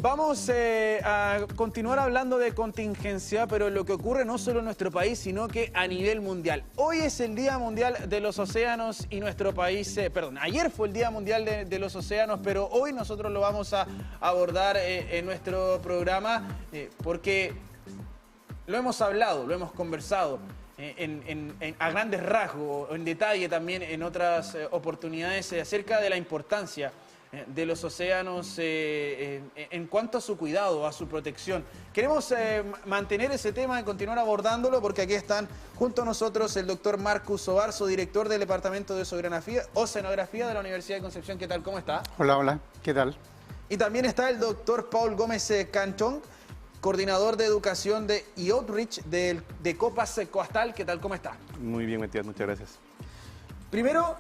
Vamos a continuar hablando de contingencia, pero lo que ocurre no solo en nuestro país, sino que a nivel mundial. Hoy es el Día Mundial de los Océanos y nuestro país, ayer fue el Día Mundial de los Océanos, pero hoy nosotros lo vamos a abordar en nuestro programa porque lo hemos hablado, lo hemos conversado a grandes rasgos, en detalle también en otras oportunidades acerca de la importancia de los océanos en cuanto a su cuidado, a su protección. Queremos mantener ese tema y continuar abordándolo porque aquí están junto a nosotros el doctor Marcus Obarzo, director del Departamento de Oceanografía de la Universidad de Concepción. ¿Qué tal? ¿Cómo está? Hola, hola. ¿Qué tal? Y también está el doctor Paul Gómez Canchón, coordinador de educación y outreach de Copas Coastal. ¿Qué tal? ¿Cómo está? Muy bien, Matías, muchas gracias. Primero,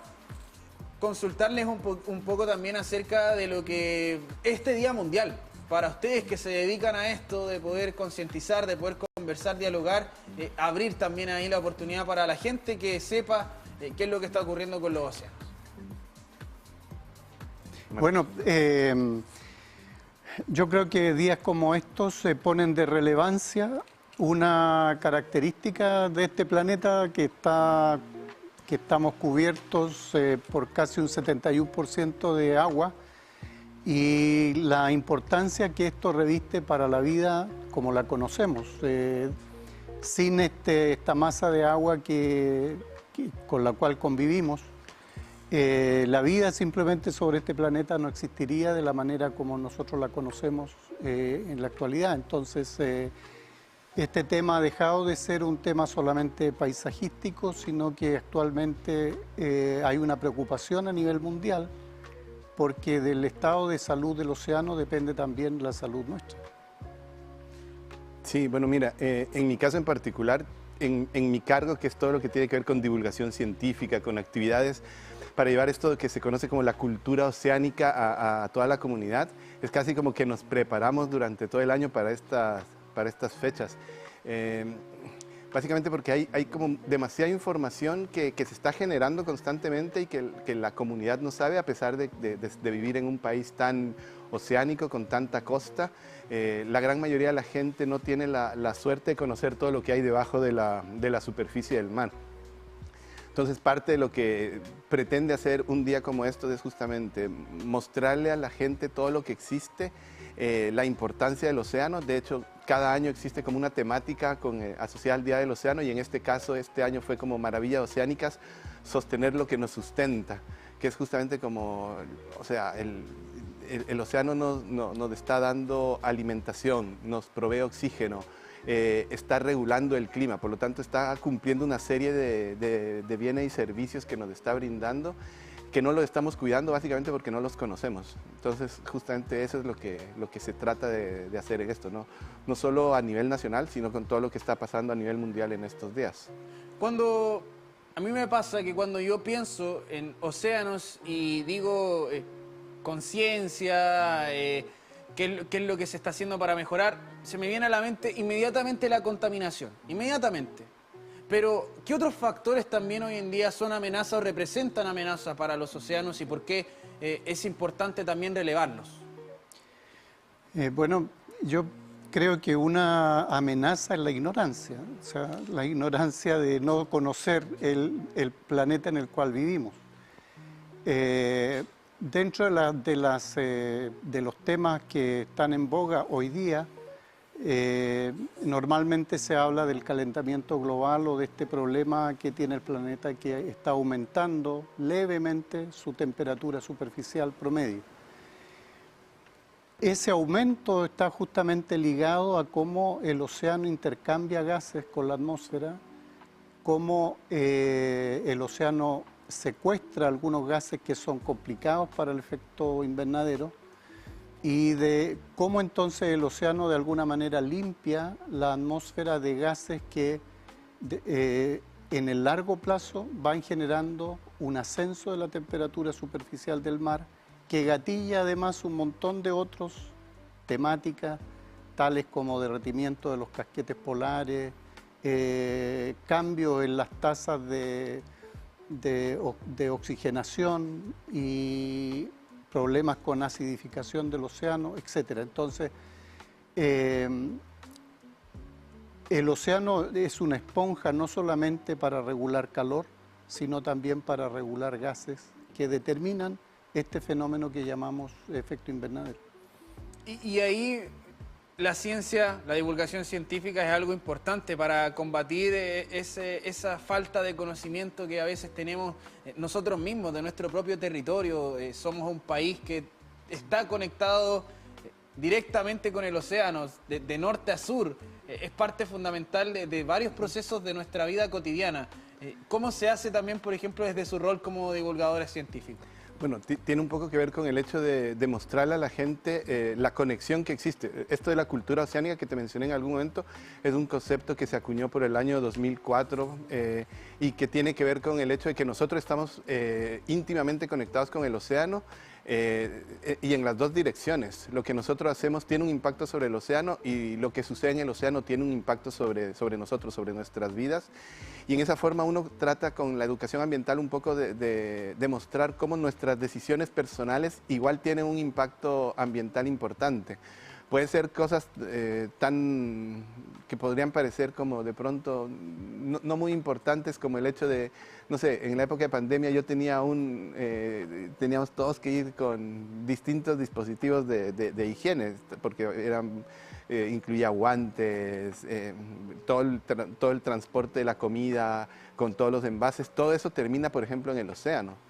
consultarles un poco también acerca de lo que este Día Mundial, para ustedes que se dedican a esto, de poder concientizar, de poder conversar, dialogar, abrir también ahí la oportunidad para la gente que sepa qué es lo que está ocurriendo con los océanos. Bueno, yo creo que días como estos se ponen de relevancia una característica de este planeta que estamos cubiertos por casi un 71% de agua y la importancia que esto reviste para la vida como la conocemos. Sin esta masa de agua con la cual convivimos, la vida simplemente sobre este planeta no existiría de la manera como nosotros la conocemos en la actualidad. Entonces, este tema ha dejado de ser un tema solamente paisajístico, sino que actualmente hay una preocupación a nivel mundial porque del estado de salud del océano depende también la salud nuestra. Sí, bueno, mira, en mi caso en particular, en mi cargo, que es todo lo que tiene que ver con divulgación científica, con actividades para llevar esto que se conoce como la cultura oceánica a toda la comunidad, es casi como que nos preparamos durante todo el año para estas fechas. Básicamente porque hay como demasiada información que se está generando constantemente y que la comunidad no sabe, a pesar de vivir en un país tan oceánico, con tanta costa. La gran mayoría de la gente no tiene la suerte de conocer todo lo que hay debajo de la superficie del mar. Entonces, parte de lo que pretende hacer un día como estos es justamente mostrarle a la gente todo lo que existe, la importancia del océano. De hecho, cada año existe como una temática asociada al Día del Océano, y en este caso, este año fue como Maravillas Oceánicas, sostener lo que nos sustenta, que es justamente como, o sea, el océano nos está dando alimentación, nos provee oxígeno, está regulando el clima, por lo tanto está cumpliendo una serie de bienes y servicios que nos está brindando, que no los estamos cuidando básicamente porque no los conocemos. Entonces, justamente eso es lo que se trata de hacer en esto, no solo a nivel nacional, sino con todo lo que está pasando a nivel mundial en estos días. A mí me pasa que cuando yo pienso en océanos y digo conciencia, qué es lo que se está haciendo para mejorar, se me viene a la mente inmediatamente la contaminación, inmediatamente. Pero, ¿qué otros factores también hoy en día son amenazas o representan amenazas para los océanos y por qué es importante también relevarlos? Bueno, yo creo que una amenaza es la ignorancia, o sea, la ignorancia de no conocer el planeta en el cual vivimos. Dentro de los temas que están en boga hoy día, normalmente se habla del calentamiento global o de este problema que tiene el planeta, que está aumentando levemente su temperatura superficial promedio. Ese aumento está justamente ligado a cómo el océano intercambia gases con la atmósfera, cómo el océano secuestra algunos gases que son complicados para el efecto invernadero, y de cómo entonces el océano de alguna manera limpia la atmósfera de gases que en el largo plazo van generando un ascenso de la temperatura superficial del mar, que gatilla además un montón de otras temáticas, tales como derretimiento de los casquetes polares, cambios en las tasas de oxigenación y problemas con acidificación del océano, etc. Entonces, el océano es una esponja no solamente para regular calor, sino también para regular gases que determinan este fenómeno que llamamos efecto invernadero. Y ahí la ciencia, la divulgación científica es algo importante para combatir esa falta de conocimiento que a veces tenemos nosotros mismos de nuestro propio territorio. Somos un país que está conectado directamente con el océano, de norte a sur. Es parte fundamental de varios procesos de nuestra vida cotidiana. ¿Cómo se hace también, por ejemplo, desde su rol como divulgadores científicos? Bueno, tiene un poco que ver con el hecho de mostrarle a la gente la conexión que existe. Esto de la cultura oceánica que te mencioné en algún momento es un concepto que se acuñó por el año 2004 y que tiene que ver con el hecho de que nosotros estamos íntimamente conectados con el océano y en las dos direcciones. Lo que nosotros hacemos tiene un impacto sobre el océano y lo que sucede en el océano tiene un impacto sobre nosotros, sobre nuestras vidas. Y en esa forma uno trata con la educación ambiental un poco de mostrar cómo nuestras decisiones personales igual tienen un impacto ambiental importante. Puede ser cosas que podrían parecer como de pronto no muy importantes, como el hecho de, no sé, en la época de pandemia yo teníamos todos que ir con distintos dispositivos de higiene, porque incluía guantes, todo el transporte de la comida con todos los envases, todo eso termina, por ejemplo, en el océano.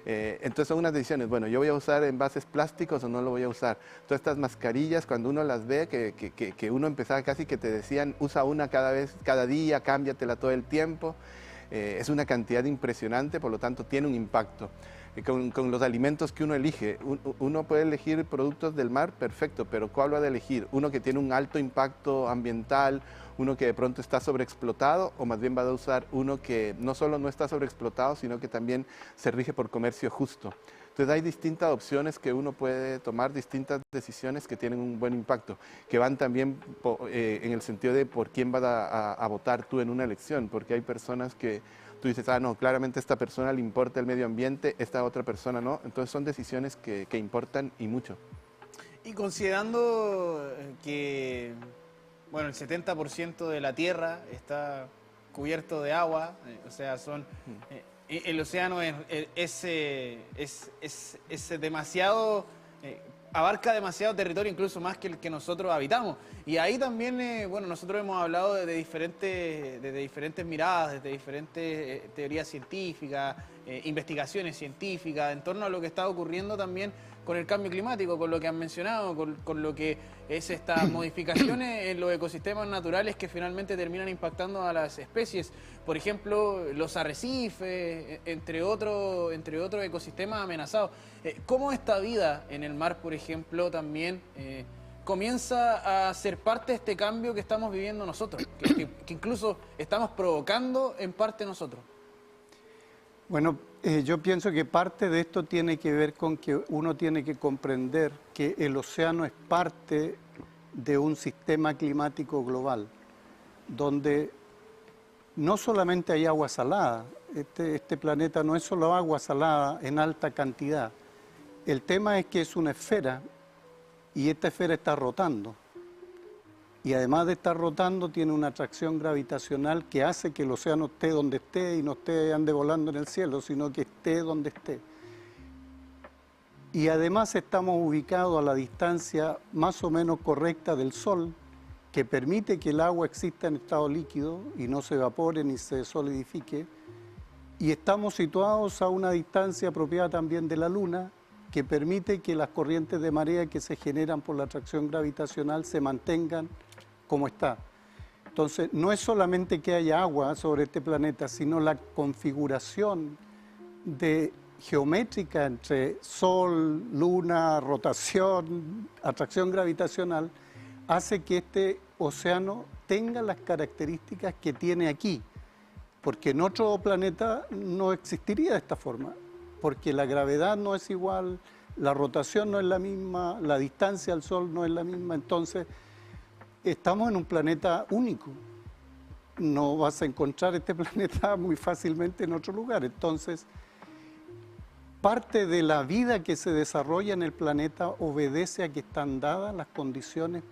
Entonces son unas decisiones, bueno, yo voy a usar envases plásticos o no lo voy a usar. Todas estas mascarillas, cuando uno las ve, que uno empezaba casi que te decían, usa una cada día, cámbiatela todo el tiempo. Es una cantidad impresionante, por lo tanto tiene un impacto. Con los alimentos que uno elige, uno puede elegir productos del mar, perfecto, pero ¿cuál va a elegir? ¿Uno que tiene un alto impacto ambiental, uno que de pronto está sobreexplotado, o más bien va a usar uno que no solo no está sobreexplotado, sino que también se rige por comercio justo? Entonces hay distintas opciones que uno puede tomar, distintas decisiones que tienen un buen impacto, que van también en el sentido de por quién vas a votar tú en una elección, porque hay personas que tú dices, no, claramente a esta persona le importa el medio ambiente, esta otra persona no. Entonces son decisiones que importan y mucho. Y considerando que, bueno, el 70% de la Tierra está cubierto de agua, o sea, el océano es demasiado, abarca demasiado territorio, incluso más que el que nosotros habitamos. Y ahí también, bueno, nosotros hemos hablado desde diferentes miradas, desde diferentes teorías científicas, investigaciones científicas, en torno a lo que está ocurriendo también con el cambio climático, con lo que han mencionado, con lo que es estas modificaciones en los ecosistemas naturales que finalmente terminan impactando a las especies. Por ejemplo, los arrecifes, entre otros ecosistemas amenazados. ¿Cómo esta vida en el mar, por ejemplo, también comienza a ser parte de este cambio que estamos viviendo nosotros, que incluso estamos provocando en parte nosotros? Bueno, yo pienso que parte de esto tiene que ver con que uno tiene que comprender que el océano es parte de un sistema climático global, donde no solamente hay agua salada, este planeta no es solo agua salada en alta cantidad. El tema es que es una esfera y esta esfera está rotando. Y además de estar rotando, tiene una atracción gravitacional que hace que el océano esté donde esté y no ande volando en el cielo, sino que esté donde esté. Y además estamos ubicados a la distancia más o menos correcta del Sol, que permite que el agua exista en estado líquido y no se evapore ni se solidifique. Y estamos situados a una distancia apropiada también de la Luna, que permite que las corrientes de marea que se generan por la atracción gravitacional se mantengan como está. Entonces, no es solamente que haya agua sobre este planeta, sino la configuración geométrica entre Sol, Luna, rotación, atracción gravitacional, hace que este océano tenga las características que tiene aquí, porque en otro planeta no existiría de esta forma, porque la gravedad no es igual, la rotación no es la misma, la distancia al Sol no es la misma. Entonces estamos en un planeta único, no vas a encontrar este planeta muy fácilmente en otro lugar. Entonces parte de la vida que se desarrolla en el planeta obedece a que están dadas las condiciones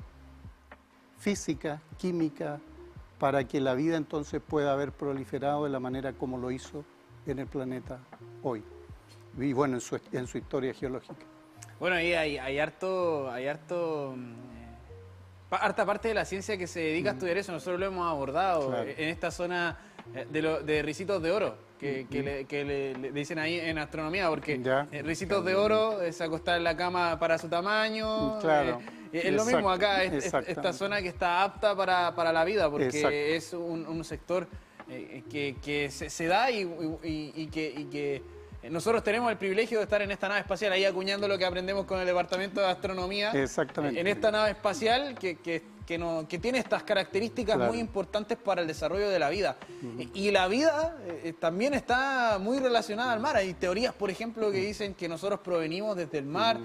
físicas, químicas, para que la vida entonces pueda haber proliferado de la manera como lo hizo en el planeta hoy. Y bueno, en su historia geológica. Bueno, ahí hay harta parte de la ciencia que se dedica a estudiar eso. Nosotros lo hemos abordado, claro, en esta zona de ricitos de oro, que le dicen ahí en astronomía, porque ricitos de oro es acostar en la cama para su tamaño. Claro. Es lo mismo acá, esta zona que está apta para la vida, porque es un sector que se da y que nosotros tenemos el privilegio de estar en esta nave espacial, ahí acuñando lo que aprendemos con el Departamento de Astronomía. Exactamente. En esta nave espacial que tiene estas características, claro, muy importantes para el desarrollo de la vida. Y la vida también está muy relacionada al mar. Hay teorías, por ejemplo, que dicen que nosotros provenimos desde el mar.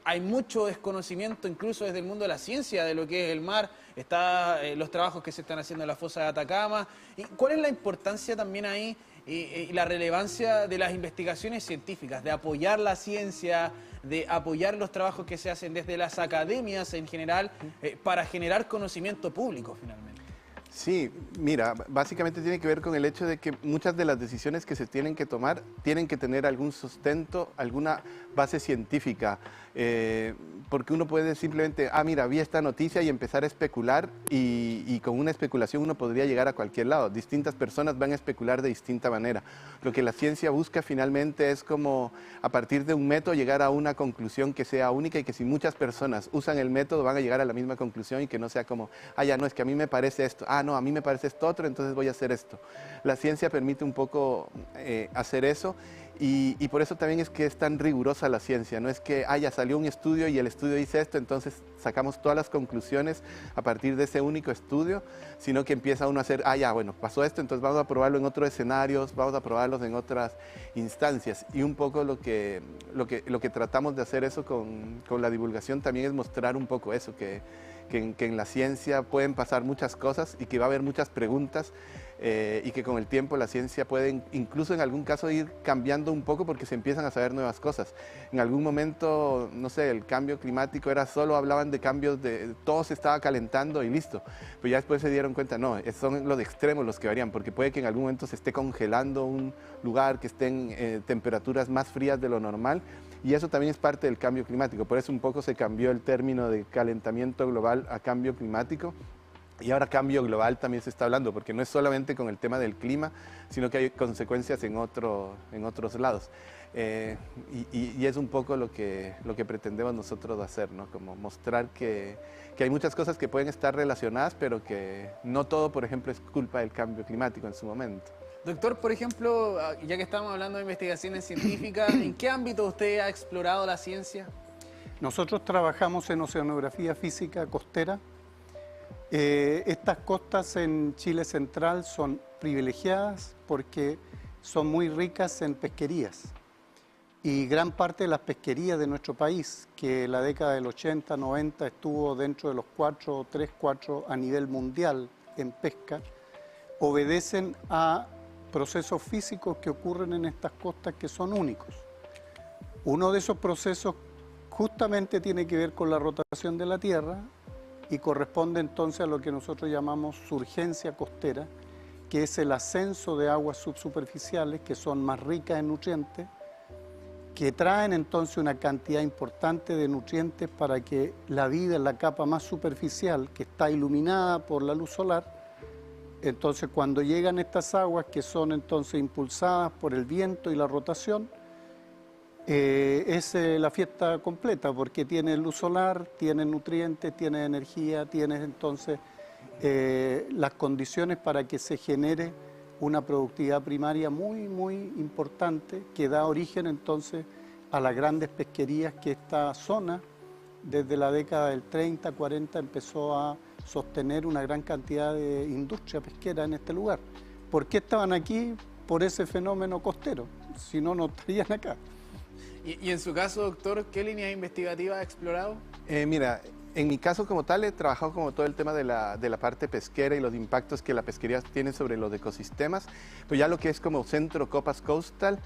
Hay mucho desconocimiento, incluso desde el mundo de la ciencia, de lo que es el mar. Está los trabajos que se están haciendo en la fosa de Atacama. ¿Y cuál es la importancia también ahí y la relevancia de las investigaciones científicas, de apoyar la ciencia, de apoyar los trabajos que se hacen desde las academias en general para generar conocimiento público finalmente? Sí, mira, básicamente tiene que ver con el hecho de que muchas de las decisiones que se tienen que tomar tienen que tener algún sustento, alguna base científica, porque uno puede simplemente, mira, vi esta noticia y empezar a especular y con una especulación uno podría llegar a cualquier lado. Distintas personas van a especular de distinta manera. Lo que la ciencia busca finalmente es como a partir de un método llegar a una conclusión que sea única y que si muchas personas usan el método van a llegar a la misma conclusión y que no sea como, ya no, es que a mí me parece esto, no, a mí me parece esto otro, entonces voy a hacer esto. La ciencia permite un poco hacer eso y por eso también es que es tan rigurosa la ciencia. No es que ya salió un estudio y el estudio dice esto, entonces sacamos todas las conclusiones a partir de ese único estudio, sino que empieza uno a hacer, bueno, pasó esto, entonces vamos a probarlo en otros escenarios, vamos a probarlos en otras instancias. Y un poco lo que tratamos de hacer eso con la divulgación también es mostrar un poco eso, que en la ciencia pueden pasar muchas cosas y que va a haber muchas preguntas y que con el tiempo la ciencia puede incluso en algún caso ir cambiando un poco porque se empiezan a saber nuevas cosas. En algún momento, no sé, el cambio climático era solo hablaban de cambios todo se estaba calentando y listo, pero ya después se dieron cuenta, no, son los extremos los que varían, porque puede que en algún momento se esté congelando un lugar, que estén temperaturas más frías de lo normal. Y eso también es parte del cambio climático. Por eso un poco se cambió el término de calentamiento global a cambio climático. Y ahora cambio global también se está hablando, porque no es solamente con el tema del clima, sino que hay consecuencias en otros lados. Y es un poco lo que pretendemos nosotros hacer, ¿no? Como mostrar que hay muchas cosas que pueden estar relacionadas, pero que no todo, por ejemplo, es culpa del cambio climático en su momento. Doctor, por ejemplo, ya que estamos hablando de investigaciones científicas, ¿en qué ámbito usted ha explorado la ciencia? Nosotros trabajamos en oceanografía física costera. Estas costas en Chile central son privilegiadas porque son muy ricas en pesquerías. Y gran parte de las pesquerías de nuestro país, que en la década del 80, 90 estuvo dentro de los 3, 4 a nivel mundial en pesca, obedecen a procesos físicos que ocurren en estas costas que son únicos. Uno de esos procesos justamente tiene que ver con la rotación de la Tierra y corresponde entonces a lo que nosotros llamamos surgencia costera, que es el ascenso de aguas subsuperficiales que son más ricas en nutrientes, que traen entonces una cantidad importante de nutrientes para que la vida en la capa más superficial, que está iluminada por la luz solar, entonces cuando llegan estas aguas que son entonces impulsadas por el viento y la rotación, es la fiesta completa porque tiene luz solar, tiene nutrientes, tiene energía, tiene entonces las condiciones para que se genere una productividad primaria muy, muy importante que da origen entonces a las grandes pesquerías que esta zona desde la década del 30, 40 empezó a sostener una gran cantidad de industria pesquera en este lugar. ¿Por qué estaban aquí? Por ese fenómeno costero, si no, no estarían acá. Y en su caso, doctor, ¿qué líneas investigativas ha explorado? Mira, En mi caso como tal he trabajado como todo el tema de la parte pesquera y los impactos que la pesquería tiene sobre los ecosistemas, pues ya lo que es como centro Copas Coastal,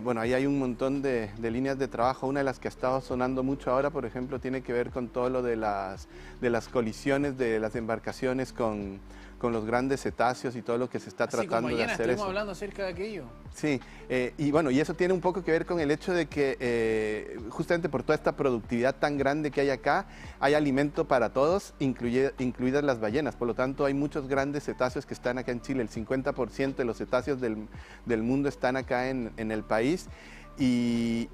bueno, ahí hay un montón de líneas de trabajo. Una de las que ha estado sonando mucho ahora, por ejemplo, tiene que ver con todo lo de las colisiones de las embarcaciones con los grandes cetáceos y todo lo que se está tratando de hacer. Estuvimos hablando acerca de aquello. Sí, y bueno, y eso tiene un poco que ver con el hecho de que justamente por toda esta productividad tan grande que hay acá, hay alimento para todos, incluidas las ballenas. Por lo tanto, hay muchos grandes cetáceos que están acá en Chile. El 50% de los cetáceos del mundo están acá en el país. Y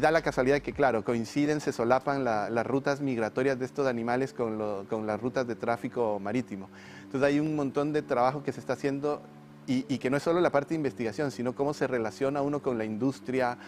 da la casualidad de que, claro, coinciden, se solapan las rutas migratorias de estos animales con las rutas de tráfico marítimo. Entonces hay un montón de trabajo que se está haciendo y que no es solo la parte de investigación, sino cómo se relaciona uno con la industria,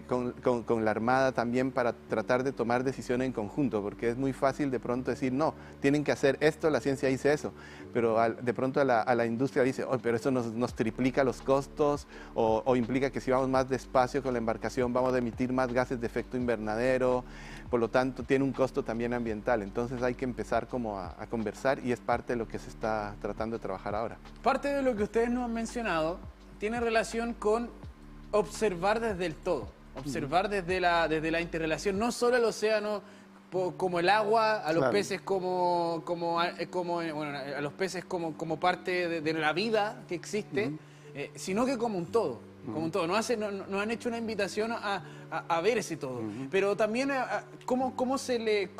con la Armada también, para tratar de tomar decisiones en conjunto, porque es muy fácil de pronto decir, no, tienen que hacer esto, la ciencia dice eso, pero de pronto a la industria dice, oh, pero eso nos triplica los costos o implica que si vamos más despacio con la embarcación vamos a emitir más gases de efecto invernadero, por lo tanto tiene un costo también ambiental. Entonces hay que empezar como a conversar y es parte de lo que se está tratando de trabajar ahora. Parte de lo que ustedes nos han mencionado tiene relación con observar desde el todo, observar desde la interrelación, no solo el océano como el agua, a los Claro. peces bueno, a los peces como parte de la vida que existe, sino que como un todo. Como un todo. Nos han hecho una invitación a ver ese todo. Pero también cómo se le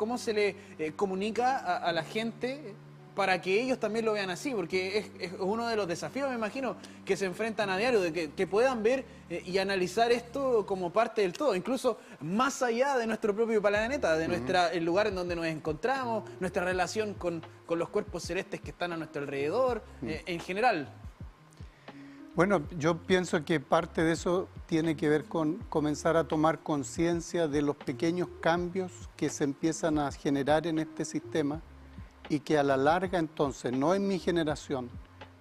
comunica a la gente para que ellos también lo vean así, porque es uno de los desafíos, me imagino, que se enfrentan a diario, de que puedan ver y analizar esto como parte del todo, incluso más allá de nuestro propio planeta, de el lugar en donde nos encontramos, nuestra relación con los cuerpos celestes que están a nuestro alrededor, en general. Bueno, yo pienso que parte de eso tiene que ver con comenzar a tomar conciencia de los pequeños cambios que se empiezan a generar en este sistema y que a la larga entonces, no en mi generación,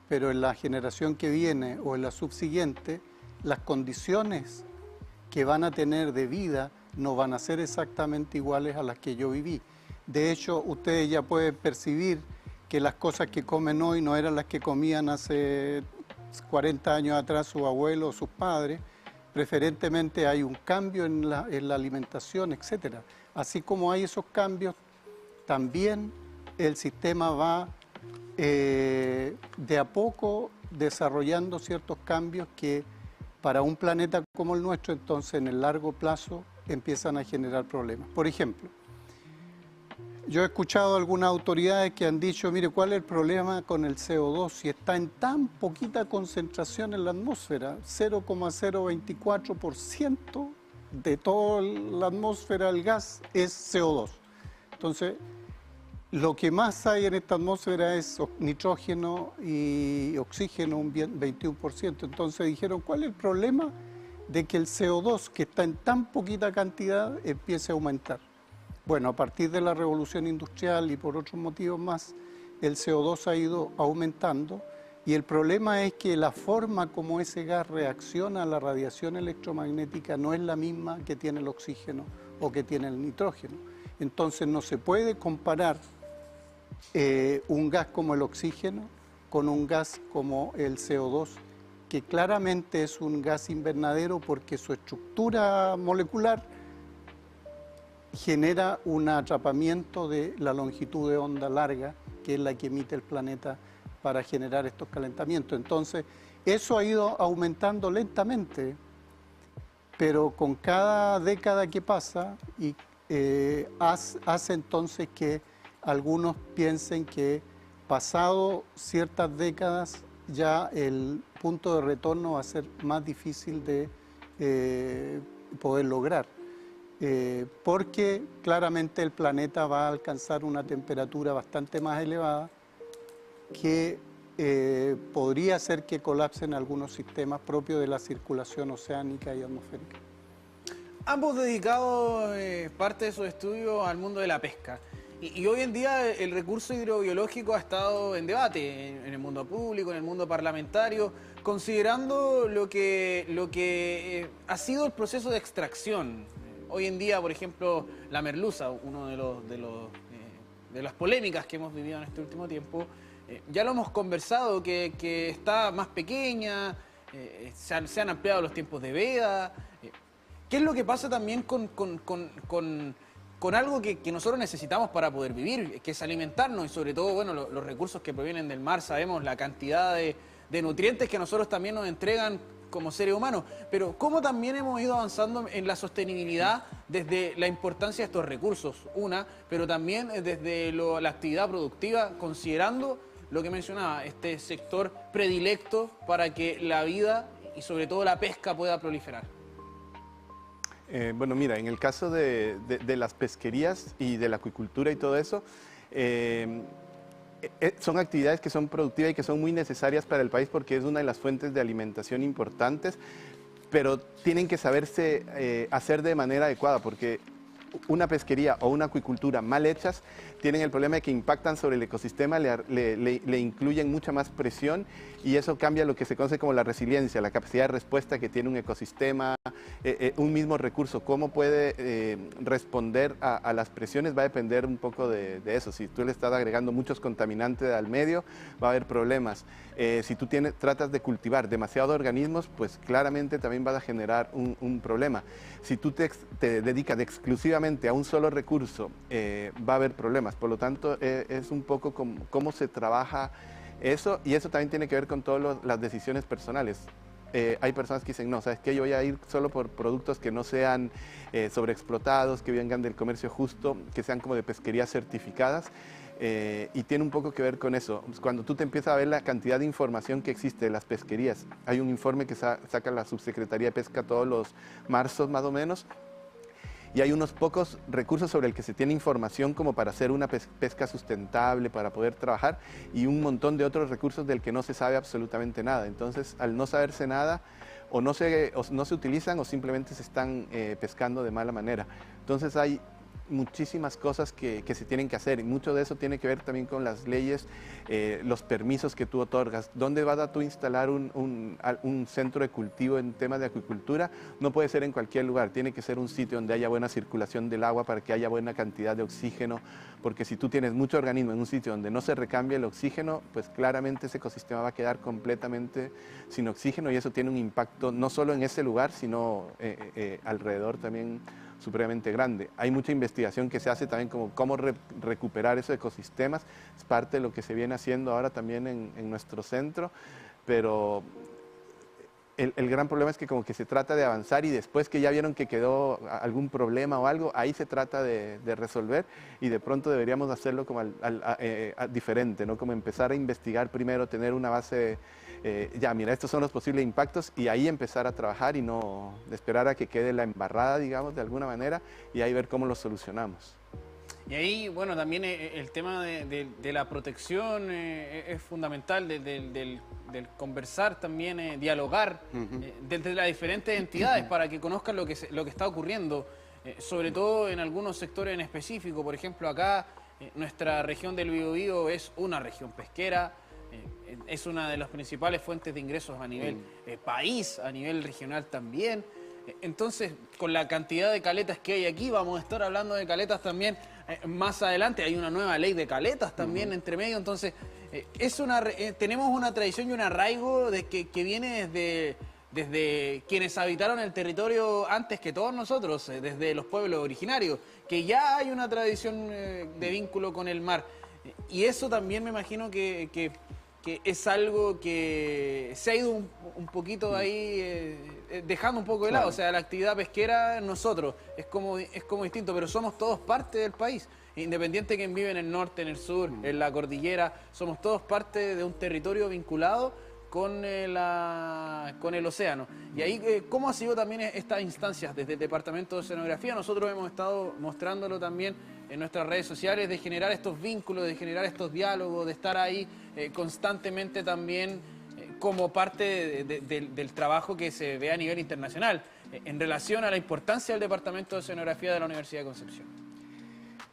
pero en la generación que viene o en la subsiguiente, las condiciones que van a tener de vida no van a ser exactamente iguales a las que yo viví. De hecho, ustedes ya pueden percibir que las cosas que comen hoy no eran las que comían hace 40 años atrás su abuelo o sus padres. Preferentemente hay un cambio en la alimentación, etc. Así como hay esos cambios, también el sistema va de a poco desarrollando ciertos cambios que para un planeta como el nuestro, entonces en el largo plazo empiezan a generar problemas. Por ejemplo, yo he escuchado algunas autoridades que han dicho, mire, ¿cuál es el problema con el CO2 si está en tan poquita concentración en la atmósfera? 0,024% de toda la atmósfera del gas es CO2. Entonces, lo que más hay en esta atmósfera es nitrógeno y oxígeno, un 21%. Entonces dijeron, ¿cuál es el problema de que el CO2, que está en tan poquita cantidad, empiece a aumentar? Bueno, a partir de la revolución industrial y por otros motivos más, el CO2 ha ido aumentando y el problema es que la forma como ese gas reacciona a la radiación electromagnética no es la misma que tiene el oxígeno o que tiene el nitrógeno. Entonces no se puede comparar un gas como el oxígeno con un gas como el CO2, que claramente es un gas invernadero porque su estructura molecular genera un atrapamiento de la longitud de onda larga, que es la que emite el planeta para generar estos calentamientos. Entonces, eso ha ido aumentando lentamente, pero con cada década que pasa y hace entonces que algunos piensen que pasado ciertas décadas ya el punto de retorno va a ser más difícil de poder lograr. Porque claramente el planeta va a alcanzar una temperatura bastante más elevada que podría hacer que colapsen algunos sistemas propios de la circulación oceánica y atmosférica. Ambos dedicados parte de su estudio al mundo de la pesca. Y hoy en día el recurso hidrobiológico ha estado en debate en el mundo público, en el mundo parlamentario, considerando lo que ha sido el proceso de extracción. hoy en día, por ejemplo, la merluza, uno de las polémicas que hemos vivido en este último tiempo, ya lo hemos conversado, que está más pequeña, se han ampliado los tiempos de veda. ¿Qué es lo que pasa también con algo que nosotros necesitamos para poder vivir, que es alimentarnos? Y sobre todo, bueno, los recursos que provienen del mar, sabemos la cantidad de nutrientes que nosotros también nos entregan como seres humanos, pero cómo también hemos ido avanzando en la sostenibilidad desde la importancia de estos recursos, pero también desde la actividad productiva, considerando lo que mencionaba, este sector predilecto para que la vida y sobre todo la pesca pueda proliferar. Bueno, mira, en el caso de las pesquerías y de la acuicultura y todo eso, son actividades que son productivas y que son muy necesarias para el país porque es una de las fuentes de alimentación importantes, pero tienen que saberse hacer de manera adecuada, porque una pesquería o una acuicultura mal hechas tienen el problema de que impactan sobre el ecosistema, le incluyen mucha más presión y eso cambia lo que se conoce como la resiliencia, la capacidad de respuesta que tiene un ecosistema, un mismo recurso. Cómo puede responder a las presiones va a depender un poco de eso. Si tú le estás agregando muchos contaminantes al medio, va a haber problemas. Si tú tratas de cultivar demasiados organismos, pues claramente también vas a generar un problema. Si tú te dedicas exclusivamente a un solo recurso, va a haber problemas. Por lo tanto, es un poco cómo se trabaja eso, y eso también tiene que ver con todas las decisiones personales. Hay personas que dicen, no, ¿sabes qué? Yo voy a ir solo por productos que no sean sobreexplotados, que vengan del comercio justo, que sean como de pesquerías certificadas. Y tiene un poco que ver con eso. Cuando tú te empiezas a ver la cantidad de información que existe de las pesquerías, hay un informe que saca la Subsecretaría de Pesca todos los marzos más o menos, y hay unos pocos recursos sobre el que se tiene información como para hacer una pesca sustentable, para poder trabajar, y un montón de otros recursos del que no se sabe absolutamente nada. Entonces, al no saberse nada, o no se utilizan o simplemente se están pescando de mala manera. Entonces hay muchísimas cosas que se tienen que hacer, y mucho de eso tiene que ver también con las leyes, los permisos que tú otorgas. ¿Dónde vas a tú instalar un centro de cultivo en temas de acuicultura? No puede ser en cualquier lugar, tiene que ser un sitio donde haya buena circulación del agua para que haya buena cantidad de oxígeno, porque si tú tienes mucho organismo en un sitio donde no se recambia el oxígeno, pues claramente ese ecosistema va a quedar completamente sin oxígeno, y eso tiene un impacto no solo en ese lugar, sino alrededor también supremamente grande. Hay mucha investigación que se hace también como cómo recuperar esos ecosistemas, es parte de lo que se viene haciendo ahora también en nuestro centro, pero el gran problema es que como que se trata de avanzar y después que ya vieron que quedó algún problema o algo, ahí se trata de resolver, y de pronto deberíamos hacerlo como diferente, ¿no? Como empezar a investigar primero, tener una base, ya mira, estos son los posibles impactos, y ahí empezar a trabajar y no esperar a que quede la embarrada, digamos, de alguna manera, y ahí ver cómo lo solucionamos. Y ahí, bueno, también el tema de la protección es fundamental, del conversar también, dialogar desde las diferentes entidades para que conozcan lo que está ocurriendo, sobre todo en algunos sectores en específico. Por ejemplo, acá nuestra región del Biobío es una región pesquera, es una de las principales fuentes de ingresos a nivel país, a nivel regional también. Entonces, con la cantidad de caletas que hay aquí, vamos a estar hablando de caletas también más adelante. Hay una nueva ley de caletas también entre medio. Entonces, tenemos una tradición y un arraigo que viene desde quienes habitaron el territorio antes que todos nosotros, desde los pueblos originarios, que ya hay una tradición de vínculo con el mar. Y eso también me imagino que es algo que se ha ido un poquito ahí dejando un poco de lado. Claro. O sea, la actividad pesquera nosotros es como distinto, pero somos todos parte del país. Independiente de quien vive en el norte, en el sur, en la cordillera, somos todos parte de un territorio vinculado con el océano. Y ahí, ¿cómo ha sido también estas instancias desde el Departamento de Oceanografía? Nosotros hemos estado mostrándolo también en nuestras redes sociales, de generar estos vínculos, de generar estos diálogos, de estar ahí constantemente también como parte del trabajo que se ve a nivel internacional, en relación a la importancia del Departamento de Oceanografía de la Universidad de Concepción.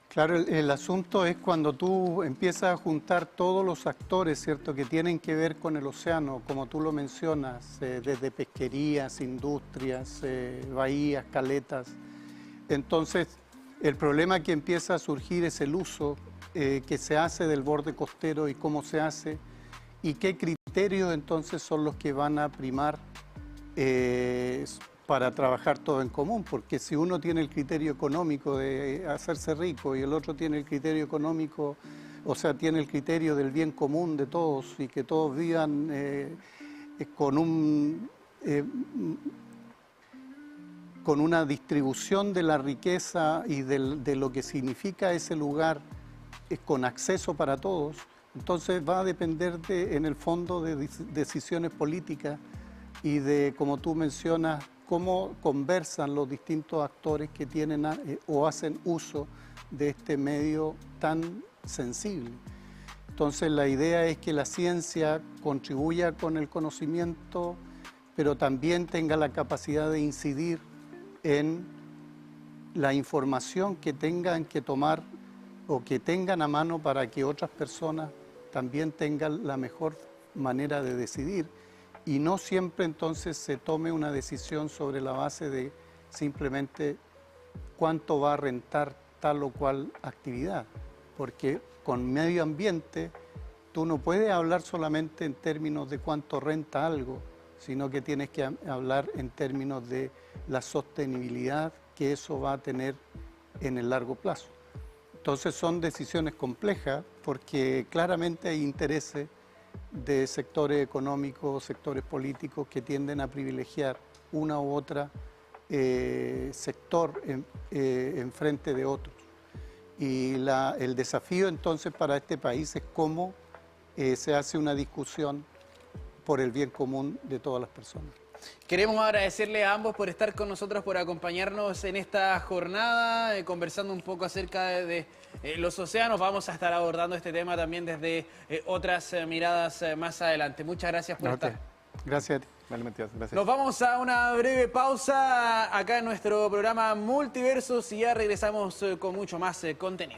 Claro, el asunto es cuando tú empiezas a juntar todos los actores, ¿cierto?, que tienen que ver con el océano, como tú lo mencionas, desde pesquerías, industrias, bahías, caletas. Entonces, el problema que empieza a surgir es el uso que se hace del borde costero y cómo se hace y qué criterios entonces son los que van a primar para trabajar todo en común, porque si uno tiene el criterio económico de hacerse rico y el otro tiene el criterio económico, o sea, tiene el criterio del bien común de todos y que todos vivan con una distribución de la riqueza y de lo que significa ese lugar con acceso para todos, entonces va a depender en el fondo de decisiones políticas y de, como tú mencionas, cómo conversan los distintos actores que tienen o hacen uso de este medio tan sensible. Entonces la idea es que la ciencia contribuya con el conocimiento, pero también tenga la capacidad de incidir en la información que tengan que tomar o que tengan a mano para que otras personas también tengan la mejor manera de decidir y no siempre entonces se tome una decisión sobre la base de simplemente cuánto va a rentar tal o cual actividad, porque con medio ambiente tú no puedes hablar solamente en términos de cuánto renta algo, sino que tienes que hablar en términos de la sostenibilidad que eso va a tener en el largo plazo. Entonces son decisiones complejas porque claramente hay intereses de sectores económicos, sectores políticos que tienden a privilegiar una u otra sector en frente de otros. Y el desafío entonces para este país es cómo se hace una discusión por el bien común de todas las personas. Queremos agradecerle a ambos por estar con nosotros, por acompañarnos en esta jornada, conversando un poco acerca de los océanos. Vamos a estar abordando este tema también desde otras miradas más adelante. Muchas gracias por estar. Gracias a ti. Vale, Matías, gracias. Nos vamos a una breve pausa acá en nuestro programa Multiversos y ya regresamos con mucho más contenido.